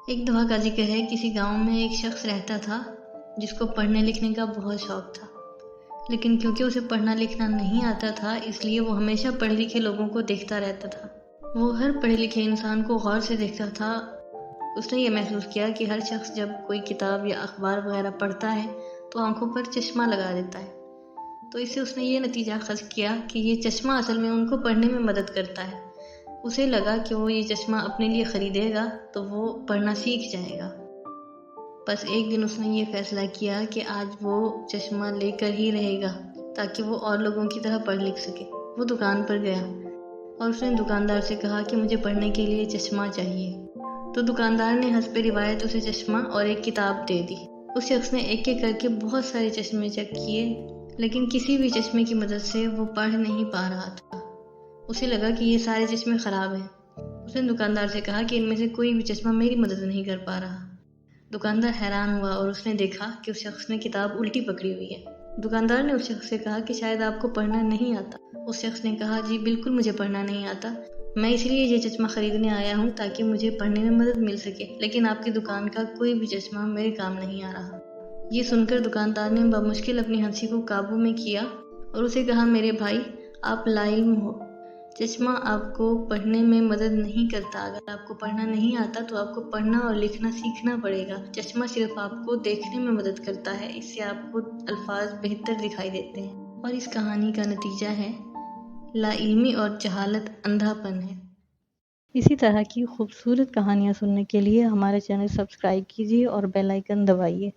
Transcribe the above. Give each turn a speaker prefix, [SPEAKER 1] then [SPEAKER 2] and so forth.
[SPEAKER 1] ایک دفعہ کا ذکر ہے، کسی گاؤں میں ایک شخص رہتا تھا جس کو پڑھنے لکھنے کا بہت شوق تھا، لیکن کیونکہ اسے پڑھنا لکھنا نہیں آتا تھا اس لیے وہ ہمیشہ پڑھے لکھے لوگوں کو دیکھتا رہتا تھا۔ وہ ہر پڑھے لکھے انسان کو غور سے دیکھتا تھا۔ اس نے یہ محسوس کیا کہ ہر شخص جب کوئی کتاب یا اخبار وغیرہ پڑھتا ہے تو آنکھوں پر چشمہ لگا دیتا ہے، تو اس سے اس نے یہ نتیجہ اخذ کیا کہ یہ چشمہ اصل میں ان کو پڑھنے میں مدد کرتا ہے۔ اسے لگا کہ وہ یہ چشمہ اپنے لیے خریدے گا تو وہ پڑھنا سیکھ جائے گا۔ بس ایک دن اس نے یہ فیصلہ کیا کہ آج وہ چشمہ لے کر ہی رہے گا تاکہ وہ اور لوگوں کی طرح پڑھ لکھ سکے۔ وہ دکان پر گیا اور اس نے دکاندار سے کہا کہ مجھے پڑھنے کے لیے چشمہ چاہیے، تو دکاندار نے حسب روایت اسے چشمہ اور ایک کتاب دے دی۔ اس شخص نے ایک ایک کر کے بہت سارے چشمے چیک کیے، لیکن کسی بھی چشمے کی مدد سے وہ پڑھ نہیں پا رہا تھا۔ اسے لگا کہ یہ سارے چشمے خراب ہیں۔ اس نے دکاندار سے کہا کہ ان میں سے کوئی بھی چشمہ میری مدد نہیں کر پا رہا۔ دکاندار حیران ہوا اور اس نے دیکھا کہ اس شخص نے کتاب الٹی پکڑی ہوئی ہے۔ دکاندار نے اس شخص سے کہا کہ شاید آپ کو پڑھنا نہیں آتا۔ اس شخص نے کہا جی بالکل مجھے پڑھنا نہیں آتا، میں اس لیے یہ چشمہ خریدنے آیا ہوں تاکہ مجھے پڑھنے میں مدد مل سکے، لیکن آپ کی دکان کا کوئی بھی چشمہ میرے کام نہیں آ رہا۔ یہ سن کر دکاندار نے بمشکل اپنی ہنسی کو قابو میں کیا اور اسے کہا میرے بھائی آپ لا علم ہو، چشمہ آپ کو پڑھنے میں مدد نہیں کرتا۔ اگر آپ کو پڑھنا نہیں آتا تو آپ کو پڑھنا اور لکھنا سیکھنا پڑے گا۔ چشمہ صرف آپ کو دیکھنے میں مدد کرتا ہے، اس سے آپ کو الفاظ بہتر دکھائی دیتے ہیں۔ اور اس کہانی کا نتیجہ ہے لا علمی اور جہالت اندھا پن ہے۔ اسی طرح کی خوبصورت کہانیاں سننے کے لیے ہمارے چینل سبسکرائب کیجیے اور بیل آئیکن دبائیے۔